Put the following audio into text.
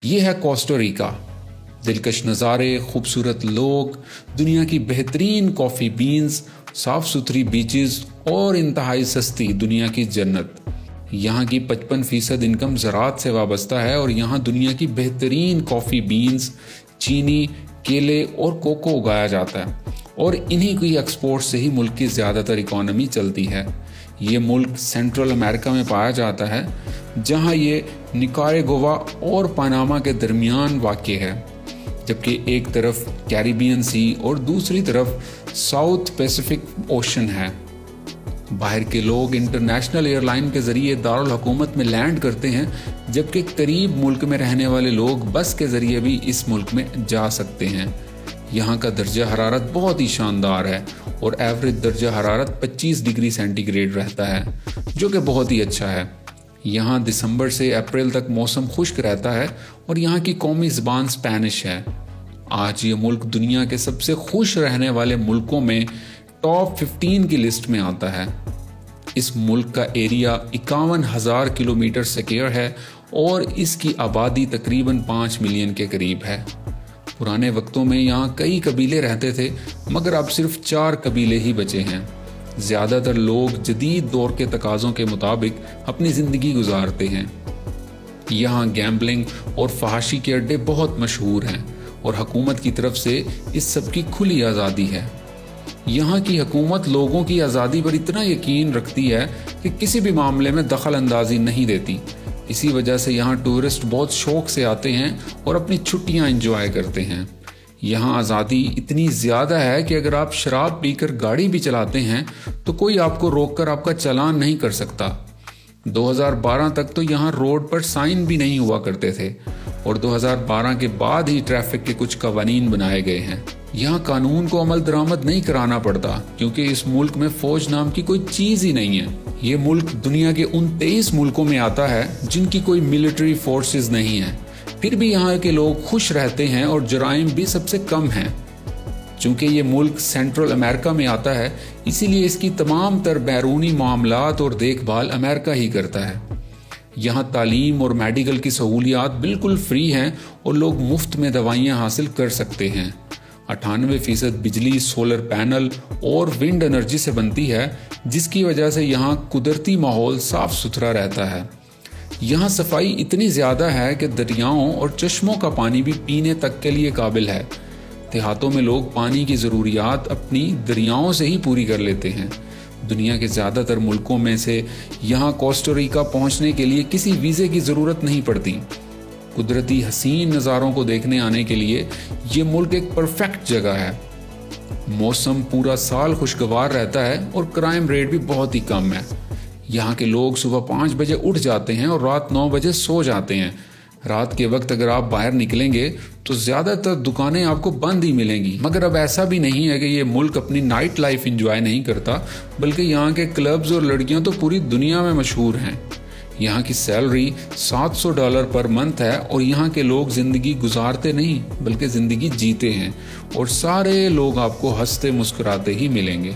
ये है Costa Rica. दिलकश नज़ारे, खूबसूरत लोग, दुनिया की बेहतरीन कॉफ़ी बीन्स, साफ़ सुथरी बीचेस और इंतहाई सस्ती दुनिया की जन्नत। यहाँ की 55% इनकम ज़राअत से वाबस्ता है और यहाँ दुनिया की बेहतरीन कॉफ़ी बीन्स, चीनी, केले और कोको उगाया जाता है और इन्हीं की एक्सपोर्ट से ही मुल्क की ज़्यादातर इकॉनमी चलती है। ये मुल्क सेंट्रल अमेरिका में पाया जाता है, जहाँ ये निकारागुआ और पनामा के दरमियान वाक़ है, जबकि एक तरफ कैरिबियन सी और दूसरी तरफ साउथ पैसिफिक ओशन है। बाहर के लोग इंटरनेशनल एयरलाइन के ज़रिए दारुल हुकूमत में लैंड करते हैं, जबकि करीब मुल्क में रहने वाले लोग बस के ज़रिए भी इस मुल्क में जा सकते हैं। यहाँ का दर्जा हरारत बहुत ही शानदार है और एवरेज दर्जा हरारत 25 डिग्री सेंटीग्रेड रहता है, जो कि बहुत ही अच्छा है। यहाँ दिसंबर से अप्रैल तक मौसम खुश्क रहता है और यहाँ की कौमी ज़बान स्पेनिश है। आज ये मुल्क दुनिया के सबसे खुश रहने वाले मुल्कों में टॉप 15 की लिस्ट में आता है। इस मुल्क का एरिया 51,000 किलोमीटर स्क्वायर है और इसकी आबादी तकरीबन 5 मिलियन के करीब है। पुराने वक्तों में यहाँ कई कबीले रहते थे, मगर अब सिर्फ 4 कबीले ही बचे हैं। ज़्यादातर लोग जदीद दौर के तकाज़ों के मुताबिक अपनी ज़िंदगी गुजारते हैं। यहाँ गैम्बलिंग और फहाशी के अड्डे बहुत मशहूर हैं और हुकूमत की तरफ से इस सब की खुली आज़ादी है। यहाँ की हुकूमत लोगों की आज़ादी पर इतना यकीन रखती है कि किसी भी मामले में दखल अंदाजी नहीं देती। इसी वजह से यहाँ टूरिस्ट बहुत शौक से आते हैं और अपनी छुट्टियाँ एंजॉय करते हैं। यहाँ आज़ादी इतनी ज़्यादा है कि अगर आप शराब पीकर गाड़ी भी चलाते हैं तो कोई आपको रोककर आपका चालान नहीं कर सकता। 2012 तक तो यहाँ रोड पर साइन भी नहीं हुआ करते थे और 2012 के बाद ही ट्रैफिक के कुछ कवानीन बनाए गए हैं। यहाँ कानून को अमल दरामद नहीं कराना पड़ता, क्योंकि इस मुल्क में फौज नाम की कोई चीज़ ही नहीं है। ये मुल्क दुनिया के उन 23 मुल्कों में आता है जिनकी कोई मिलिट्री फोर्सेस नहीं है, फिर भी यहाँ के लोग खुश रहते हैं और जराइम भी सबसे कम हैं। चूँकि ये मुल्क सेंट्रल अमेरिका में आता है, इसीलिए इसकी तमाम तर बैरूनी मामलात और देखभाल अमेरिका ही करता है। यहाँ तालीम और मेडिकल की सहूलियात बिल्कुल फ्री हैं और लोग मुफ्त में दवाइयाँ हासिल कर सकते हैं। 98% बिजली सोलर पैनल और विंड एनर्जी से बनती है, जिसकी वजह से यहाँ कुदरती माहौल साफ सुथरा रहता है। यहाँ सफाई इतनी ज़्यादा है कि दरियाओं और चश्मों का पानी भी पीने तक के लिए काबिल है। देहातों में लोग पानी की ज़रूरियात अपनी दरियाओं से ही पूरी कर लेते हैं। दुनिया के ज़्यादातर मुल्कों में से यहाँ कोस्टा रिका पहुँचने के लिए किसी वीज़े की ज़रूरत नहीं पड़ती। कुदरती हसीन नज़ारों को देखने आने के लिए ये मुल्क एक परफेक्ट जगह है। मौसम पूरा साल खुशगवार रहता है और क्राइम रेट भी बहुत ही कम है। यहाँ के लोग सुबह 5 बजे उठ जाते हैं और रात 9 बजे सो जाते हैं। रात के वक्त अगर आप बाहर निकलेंगे तो ज़्यादातर दुकानें आपको बंद ही मिलेंगी। मगर अब ऐसा भी नहीं है कि ये मुल्क अपनी नाइट लाइफ इंजॉय नहीं करता, बल्कि यहाँ के क्लब्स और लड़कियाँ तो पूरी दुनिया में मशहूर हैं। यहाँ की सैलरी $700 पर मंथ है और यहाँ के लोग ज़िंदगी गुजारते नहीं बल्कि ज़िंदगी जीते हैं और सारे लोग आपको हंसते मुस्कुराते ही मिलेंगे।